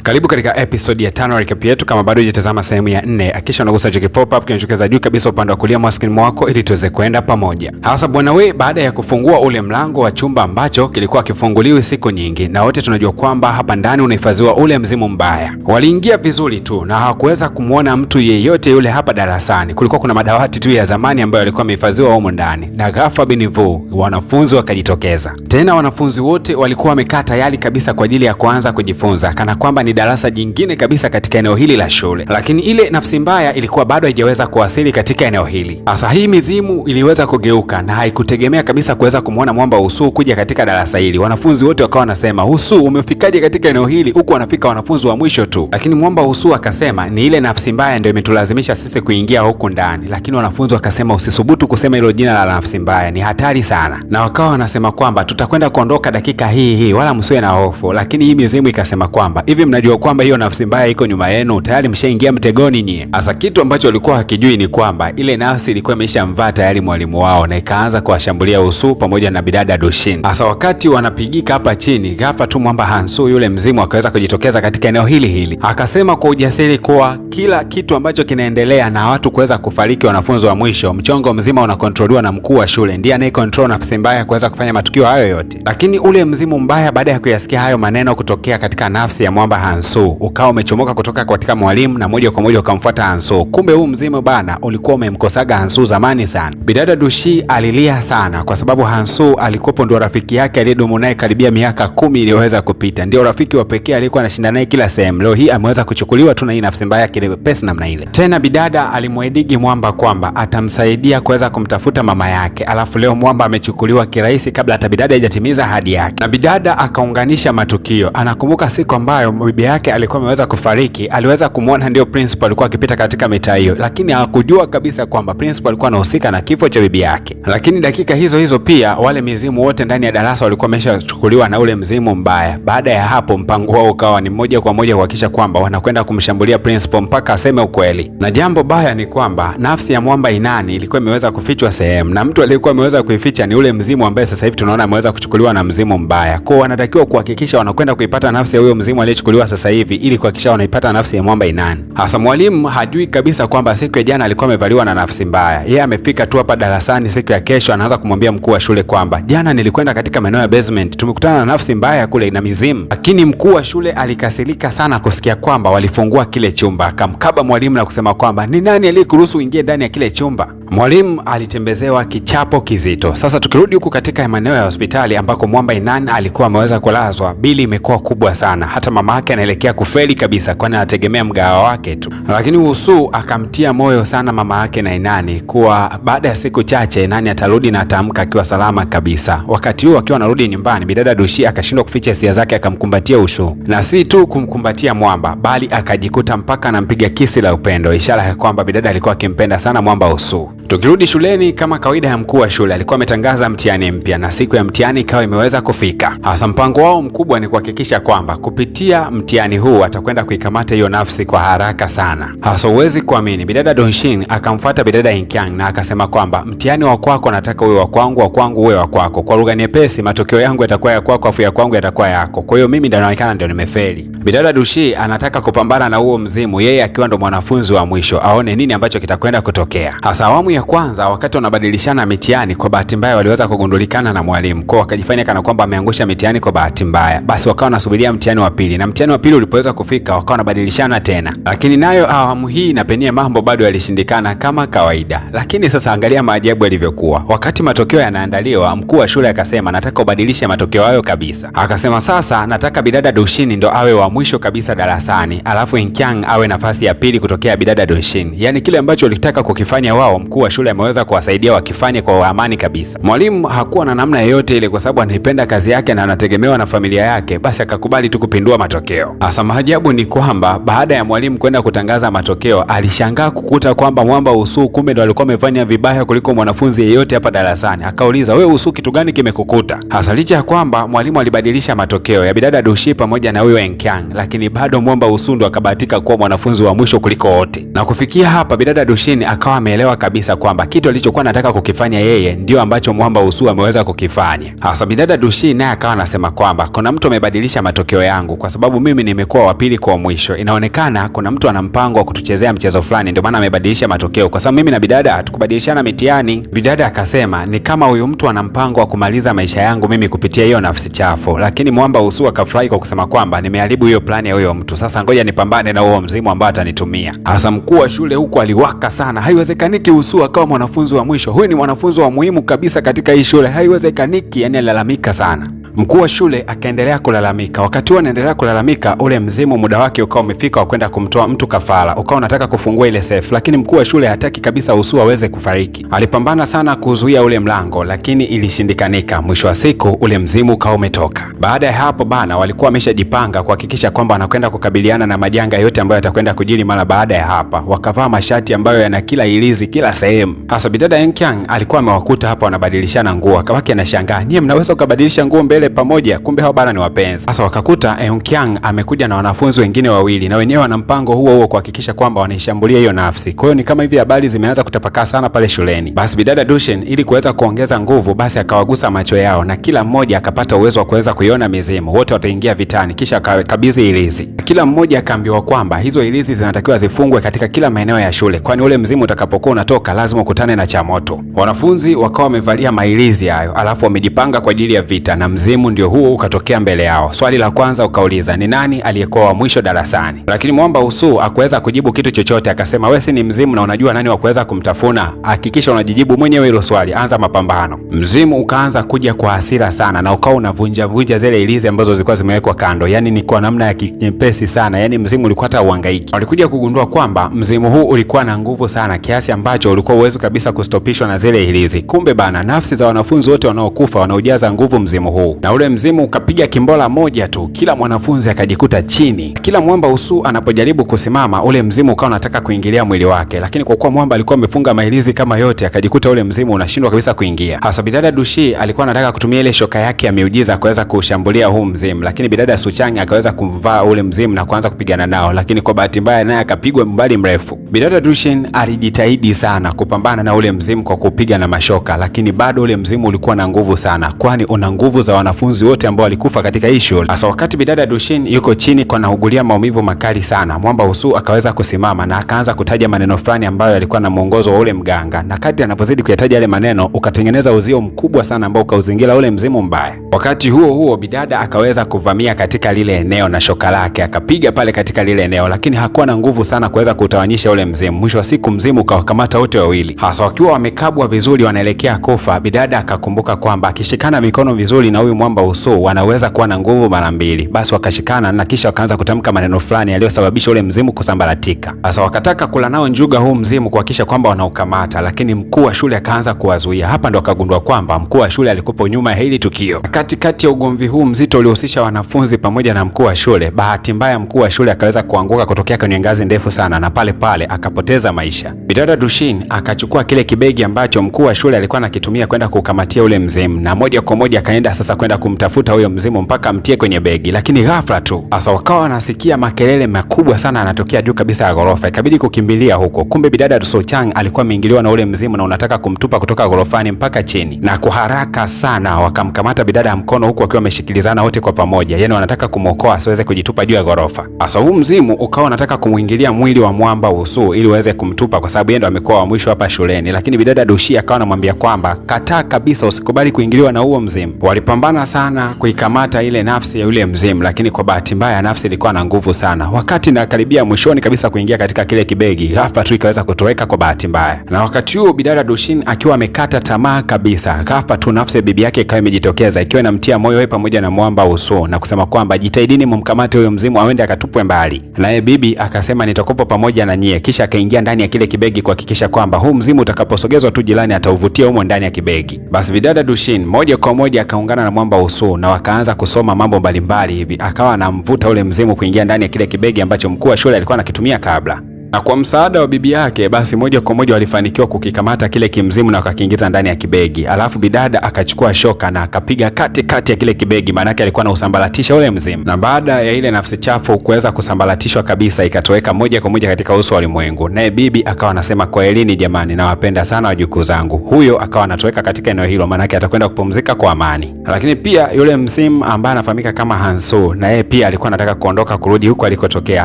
Karibu katika episode ya 5 recap yetu. Kama bado hujatazama sehemu ya 4, hakikisha unagusa hicho pop up kinachotokeza juu kabisa upande wa kulia mwa screen wako ili tuweze kwenda pamoja. Hasa bwana we, baada ya kufungua ule mlango wa chumba ambacho kilikuwa kifunguliwi siku nyingi, na wote tunajua kwamba hapa ndani unahifadhiwa ule mzimu mbaya. Waliingia vizuri tu na hawakuweza kumuona mtu yeyote yule hapa darasani. Kulikuwa kuna madawati tu ya zamani ambayo yalikuwa yamehifadhiwa huko ndani. Na ghafla binivu wanafunzi wakajitokeza. Tena wanafunzi wote walikuwa wamekaa tayari kabisa kwa ajili ya kuanza kujifunza, kana kwamba ni darasa jingine kabisa katika eneo hili la shule. Lakini ile nafsi mbaya ilikuwa bado haijaweza kuwasili katika eneo hili. Sasa hii mizimu iliweza kugeuka na haikutegemea kabisa kuweza kumuona mwamba Usu kuja katika darasa hili. Wanafunzi wote wakawa wanasema, "Usu, umefikaje katika eneo hili?" Huku wanafika wanafunzi wa mwisho tu. Lakini mwamba Usu akasema, "Ni ile nafsi mbaya ndio imetulazimisha sisi kuingia huku ndani." Lakini wanafunzi wakasema, "Usisubutu kusema hilo jina la nafsi mbaya, ni hatari sana." Na wakawa wanasema kwamba tutakwenda kuondoka dakika hii wala msiwe na hofu. Lakini hii mizimu ikasema kwamba, "Hivi mnajua kwamba hiyo nafsi mbaya iko nyuma yenu? Tayari mshaingia mtegoni nyie." Hasa kitu ambacho walikuwa hakijui ni kwamba ile nafsi ilikuwa imeshamvaa tayari mwalimu wao na ikaanza kuwashambulia Usu pamoja na bidada Doshin. Hasa wakati wanapigika hapa chini, ghafla tu mwamba Hansu yule mzimu akaweza kujitokeza katika eneo hili. Akasema kwa ujasiri kuwa kila kitu ambacho kinaendelea na watu kuweza kufariki wanafunzi wa mwisho, mchongo mzima unakontroliwa na mkuu wa shule. Ndiye anayekontrol nafsi mbaya kuweza kufanya matukio hayo yote. Lakini ule mzimu mbaya baada ya kuyasikia hayo maneno kutokea katika nafsi ya mwamba Hansu, ukawa umechomoka kutoka katika mwalimu na moja kwa moja ukamfuata Hansu. Kumbe huu mzimu bana ulikuwa umemkosaga Hansu zamani sana. Bidada Dushi alilia sana kwa sababu Hansu alikuwa ndo rafiki yake aliyedumu naye karibia miaka 10 iliyoweza kupita. Ndio rafiki wa pekee aliyekuwa anashinda naye kila sehemu. Leo hii ameweza kuchukuliwa tu na hii nafsi mbaya kile pesa namna ile. Tena bidada alimwahidi mwamba kwamba atamsaidia kuweza kumtafuta mama yake. Alafu leo mwamba amechukuliwa kirahisi kabla hata bidada haijatimiza ahadi yake. Na bidada akaunganisha matukio. Anakumbuka siku ambayo bibi yake alikuwa ameweza kufariki, aliweza kumuona ndio principal alikuwa akipita katika mitaa hiyo, lakini hakujua kabisa kwamba principal alikuwa anahusika na kifo cha bibi yake. Lakini dakika hizo pia wale mizimu wote ndani ya darasa walikuwa wameshachukuliwa na ule mzimu mbaya. Baada ya hapo mpango wao ukawa ni moja kwa moja kuhakikisha kwamba wanakwenda kumshambulia principal mpaka aseme ukweli. Na jambo baya ni kwamba nafsi ya mwamba Inani ilikuwa imeweza kufichwa sehemu, na mtu aliyekuwa ameweza kuificha ni ule mzimu ambaye sasa hivi tunaona ameweza kuchukuliwa na mzimu mbaya. Kwa wanatakiwa kuhakikisha wanakwenda kuipata nafsi ya huyo mzimu aliyechukuliwa sasa hivi ili kuhakikisha wanaipata nafsi ya mwamba Inani. Hasa mwalimu hajui kabisa kwamba siku ya jana alikuwa amevaliwa na nafsi mbaya. Yeye amefika tu hapa darasani siku ya kesho, anaanza kumwambia mkuu wa shule kwamba jana nilikwenda katika maeneo ya basement, tumekutana na nafsi mbaya kule na mizimu. Lakini mkuu wa shule alikasirika sana kusikia kwamba walifungua kile chumba. Akamkaba mwalimu na kusema kwamba, "Ni nani aliyekuruhusu uingie ndani ya kile chumba?" Mwalimu alitembezewa kichapo kizito. Sasa tukirudi huku katika maeneo ya hospitali ambako mwamba Inani alikuwa ameweza kulazwa, bili imekuwa kubwa sana. Hata mama yake anaelekea kufeli kabisa, kwani anategemea mgawa wake tu. Lakini Usu akamtia moyo sana mama yake na Inani kuwa baada ya siku chache Inani atarudi na ataamka akiwa salama kabisa. Wakati huo akiwa anarudi nyumbani, bidada Dushi akashindwa kuficha hisia zake, akamkumbatia Usu. Na si tu kumkumbatia mwamba, bali akajikuta mpaka anampiga kisi la upendo, ishara ya kwamba bidada alikuwa akimpenda sana mwamba Usu. Tukirudi shuleni, kama kawaida ya mkuu wa shule alikuwa ametangaza mtihani mpya na siku ya mtihani ikawa imeweza kufika. Hasa mpango wao mkubwa ni kuhakikisha kwamba kupitia mtihani huu atakwenda kuikamata hiyo nafsi kwa haraka sana. Hasa uwezi kuamini, bidada Donshin akamfuata bidada Inkyang na akasema kwamba mtihani wa kwako nataka uwe wa kwangu, wa kwangu uwe wa kwako. Kwa lugha nyepesi, matokeo yangu yatakuwa ya kwako, afu ya kwangu yatakuwa yako. Kwa hiyo mimi ndio naonekana ndio nimefeli. Bidada Dushi anataka kupambana na huo mzimu, yeye akiwa ndo mwanafunzi wa mwisho, aone nini ambacho kitakwenda kutokea. Hasa awamu ya kwanza wakati wanabadilishana mitihani, kwa bahati mbaya waliweza kugundulikana na mwalimu. Kwa wakajifanya kana kwamba ameangusha mitihani kwa bahati mbaya. Basi wakawa wanasubiria mtihani wa pili, na mtihani wa pili ulipoweza kufika wakawa wanabadilishana tena. Lakini nayo awamu hii na penye mambo bado yalishindikana kama kawaida. Lakini sasa angalia maajabu yalivyokuwa. Wakati matokeo yanaandaliwa, mkuu wa shule akasema, "Nataka ubadilishe matokeo hayo kabisa." Akasema, "Sasa nataka bidada Doshin ndo awe wa mwisho kabisa darasani, alafu Inkyang awe nafasi ya pili kutokea bidada Doshin." Yaani kile ambacho walitaka kukifanya wao, mkuu wa shule ameweza kuwasaidia wakifanye kwa amani kabisa. Mwalimu hakuwa na namna yoyote ile, kwa sababu anaipenda kazi yake na anategemewa na familia yake, basi akakubali tu kupindua matokeo. Hasa maajabu ni kwamba baada ya mwalimu kwenda kutangaza matokeo, alishangaa kukuta kwamba mwamba Usu kumbe ndo alikuwa amefanya vibaya kuliko mwanafunzi yeyote hapa darasani. Akauliza, "Wewe Usu, kitu gani kimekukuta?" Hasa licha ya kwamba mwalimu alibadilisha matokeo ya bidada Dushi pamoja na huyo Enkyang, lakini bado mwamba Usu ndo akabahatika kuwa mwanafunzi wa mwisho kuliko wote. Na kufikia hapa bidada Dushin akawa ameelewa kabisa kabisa kwamba kitu alichokuwa anataka kukifanya yeye ndio ambacho Mwamba Usuu ameweza kukifanya. Hasa bidada Dushi naye akawa anasema kwamba kuna mtu amebadilisha matokeo yangu kwa sababu mimi nimekuwa wa pili kwa mwisho. Inaonekana kuna mtu ana mpango wa kutuchezea mchezo fulani, ndio maana amebadilisha matokeo, kwa sababu mimi na bidada hatukubadilishana mitihani. Bidada akasema ni kama huyu mtu ana mpango wa kumaliza maisha yangu mimi kupitia hiyo nafsi chafu, lakini Mwamba Usuu akafurahi kwa kusema kwamba nimeharibu hiyo plani ya huyo mtu, sasa ngoja nipambane na huo mzimu ambao atanitumia. Hasa mkuu wa shule huko aliwaka sana. Haiwezekaniki Usuu akawa mwanafunzi wa mwisho, huyu ni mwanafunzi wa muhimu kabisa katika hii shule, haiwezekaniki. Yani alilalamika sana. Mkuu wa shule akaendelea kulalamika. Wakati huo anaendelea kulalamika, ule mzimu muda wake ukawa umefika wa kwenda kumtoa mtu kafara, ukawa unataka kufungua ile safe, lakini mkuu wa shule hataki kabisa Usuu aweze kufariki. Alipambana sana kuzuia ule mlango, lakini ilishindikanika. Mwisho wa siku ule mzimu ukawa umetoka. Baada ya hapo bana, walikuwa wameshajipanga kuhakikisha kwamba wanakwenda kukabiliana na majanga yote ambayo yatakwenda kujiri mara baada ya hapa. Wakavaa mashati ambayo yana kila ilizi kila sehemu. Hasa bidada Eunkyang alikuwa amewakuta hapa wanabadilishana nguo, akawake anashangaa, nyie mnaweza kubadilisha nguo mbele pamoja, kumbe hao bana ni wapenzi. Sasa wakakuta Eunkyang amekuja na wanafunzi wengine wawili, na wenyewe wana mpango huo kuhakikisha kwamba wanaishambulia hiyo nafsi. Kwa hiyo ni kama hivi habari zimeanza kutapakaa sana pale shuleni. Basi bidada Dushin ili kuweza kuongeza nguvu, basi akawagusa macho yao na kila mmoja akapata uwezo wa kuweza kuiona mizimu. Wote wataingia vitani, kisha akakabidhi ilizi. Kila mmoja akaambiwa kwamba hizo ilizi zinatakiwa zifungwe katika kila maeneo ya shule, kwani ule mzimu utakapokuwa unatoka lazima ukutane na cha moto. Wanafunzi wakawa wamevalia mailizi hayo, alafu wamejipanga kwa ajili ya vita, na mzimu ndio huo ukatokea mbele yao. Swali la kwanza ukauliza ni nani aliyekuwa wa mwisho darasani, lakini Mwamba Usuu hakuweza kujibu kitu chochote. Akasema wewe si ni mzimu na unajua nani wa kuweza kumtafuna, hakikisha unajijibu mwenyewe hilo swali, anza mapambano. Mzimu ukaanza kuja kwa hasira sana na ukawa unavunja zile ilizi ambazo zilikuwa zimewekwa kando, yani ni kwa namna ya kinyepesi sana, yani mzimu ulikuwa hata uhangaiki. Walikuja kugundua kwamba mzimu huu ulikuwa na nguvu sana kiasi ambacho ulikuwa uwezo kabisa kustopishwa na zile ilizi. Kumbe bana, nafsi za wanafunzi wote wanaokufa wanaujaza nguvu mzimu huu, na ule mzimu ukapiga kimbola moja tu, kila mwanafunzi akajikuta chini. Kila Mwamba Usuu anapojaribu kusimama, ule mzimu ukawa unataka kuingilia mwili wake, lakini kwa kuwa Mwamba alikuwa amefunga mailizi kama yote, akajikuta ule mzimu unashindwa kabisa kuingia. Hasa bidada Dushi alikuwa anataka kutumia ile shoka yake ya miujiza kuweza kushambulia huu mzimu, lakini bidada Suchang akaweza kumvaa ule mzimu na kuanza kupigana nao, lakini kwa bahati mbaya naye akapigwa mbali mrefu. Bidada Dushin alijitahidi sana kupambana na ule mzimu kwa kupiga na mashoka, lakini bado ule mzimu ulikuwa na nguvu sana, kwani una nguvu za wanafunzi wote ambao walikufa katika hii shule. Hasa wakati bidada Dushin yuko chini kwa naugulia maumivu makali sana, Mwamba Usuu akaweza kusimama na akaanza kutaja maneno fulani ambayo yalikuwa na mwongozo wa ule mganga, na kadri anapozidi kuyataja yale maneno ukatengeneza uzio mkubwa sana ambao ukauzingira ule mzimu mbaya. Wakati huo huo bidada akaweza kuvamia katika lile eneo na shoka lake akapiga pale katika lile eneo, lakini hakuwa na nguvu sana kuweza kutawanyisha ule mzimu. Mwisho wa siku mzimu ukawakamata wote wawili. Hasa wakiwa wamekabwa vizuri wanaelekea kufa, bidada akakumbuka kwamba akishikana mikono vizuri na huyu Mwamba Usuu wanaweza kuwa na nguvu mara mbili. Basi wakashikana na kisha wakaanza kutamka maneno fulani yaliyosababisha ule mzimu kusambaratika. Sasa wakataka kula nao njuga huu mzimu kuhakikisha kwamba wanaukamata, lakini mkuu wa shule akaanza kuwazuia. Hapa ndo akagundua kwamba mkuu wa shule alikuwa nyuma ya hili tukio. Katikati ya ugomvi huu mzito uliohusisha wanafunzi pamoja na mkuu wa shule, bahati mbaya mkuu wa shule akaweza kuanguka kutokea kwenye ngazi ndefu sana na pale akapoteza maisha. Bidada Dushin akachukua kile kibegi ambacho mkuu wa shule alikuwa anakitumia kwenda kukamatia ule mzimu, na moja kwa moja akaenda sasa kwenda kumtafuta huyo mzimu mpaka amtie kwenye begi, lakini ghafla tu sasa wakawa wanasikia makelele makubwa sana yanatokea juu kabisa ya ghorofa, ikabidi kukimbilia huko. Kumbe bidada Suchang alikuwa ameingiliwa na ule mzimu na unataka kumtupa kutoka ghorofani mpaka chini, na kwa haraka sana wakamkamata bidada ya mkono huku wakiwa wameshikilizana wote kwa pamoja, yani wanataka kumwokoa asiweze kujitupa juu ya ghorofa. Sasa huu mzimu ukawa unataka kumuingilia mwili wa Mwamba Usuu ili uweze kumtupa, kwa sababu yeye ndo amekuwa wa mwisho hapa shuleni, lakini bidada Dushi akawa anamwambia kwamba kataa kabisa, usikubali kuingiliwa na huo mzimu. Walipambana sana kuikamata ile nafsi ya yule mzimu, lakini kwa bahati mbaya nafsi ilikuwa na nguvu sana. Wakati nakaribia mwishoni kabisa kuingia katika kile kibegi, ghafla tu ikaweza kutoweka kwa bahati mbaya. Na wakati huo bidada Dushin akiwa amekata tamaa kabisa, ghafla tu nafsi ya bibi yake ikawa imejitokeza ikiwa inamtia moyo yeye pamoja na Mwamba Usuu na kusema kwamba jitahidini mumkamate huyo mzimu aende akatupwe mbali. Naye bibi akasema nitakopo pamoja na nyie, kisha akaingia ndani ya kile kibegi kuhakikisha kwamba huu mzimu utakaposogezwa tu jirani atauvutia humo ndani ya kibegi. Basi bidada Dushin moja kwa moja akaungana na Mwamba Usuu na wakaanza kusoma mambo mbalimbali hivi, akawa anamvuta ule mzimu kuingia ndani ya kile kibegi ambacho mkuu wa shule alikuwa anakitumia kabla. na kwa msaada wa bibi yake basi moja kwa moja walifanikiwa kukikamata kile kimzimu na wakakiingiza ndani ya kibegi. Alafu bidada akachukua shoka na akapiga kati ya kile kibegi, maana yake alikuwa anausambaratisha ule mzimu. Na baada ya ile nafsi chafu kuweza kusambaratishwa kabisa, ikatoweka moja kwa moja katika uso wa ulimwengu. Naye bibi akawa anasema kwaherini jamani, nawapenda sana wajukuu zangu. Huyo akawa anatoweka katika eneo hilo, maana yake atakwenda kupumzika kwa amani. Lakini pia yule mzimu ambaye anafahamika kama Hansu, na yeye pia alikuwa anataka kuondoka kurudi huko alikotokea.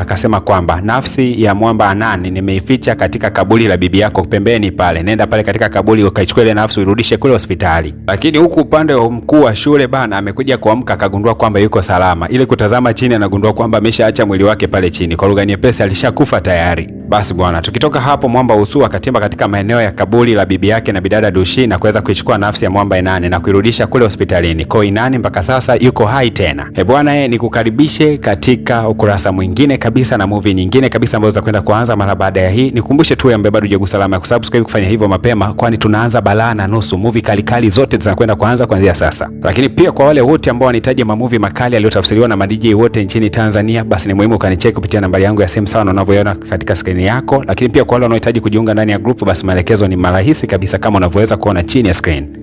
Akasema kwamba nafsi ya mwamba Anani nimeificha katika kaburi la bibi yako pembeni pale, nenda pale katika kaburi ukaichukua ile nafsi urudishe kule hospitali. Lakini huku upande wa mkuu wa shule bana amekuja kuamka, akagundua kwamba yuko salama. Ile kutazama chini anagundua kwamba ameshaacha mwili wake pale chini, kwa lugha nyepesi alishakufa tayari. Basi bwana, tukitoka hapo mwamba Usu akatimba katika maeneo ya kaburi la bibi yake na bidada Dushi na kuweza kuichukua nafsi ya mwamba Inani na kuirudisha kule hospitalini. Kwa Inani mpaka sasa yuko hai tena. Bwana, nikukaribishe katika ukurasa mwingine kabisa na movie nyingine kabisa ambazo zitakwenda kuanza mara baada ya hii. Nikukumbushe tu ambaye bado hujagusa alama ya kusubscribe kufanya hivyo mapema, kwani tunaanza balaa na nusu. Movie kali zote zinakwenda kuanza kuanzia sasa. Lakini pia kwa wale wote ambao wanahitaji movie makali yaliyotafsiriwa na madj wote nchini Tanzania, basi ni muhimu ukanicheki kupitia nambari yangu ya simu sawa na unavyoiona katika screen yako. Lakini pia kwa wale wanaohitaji kujiunga ndani ya group, basi maelekezo ni marahisi kabisa kama unavyoweza kuona chini ya screen.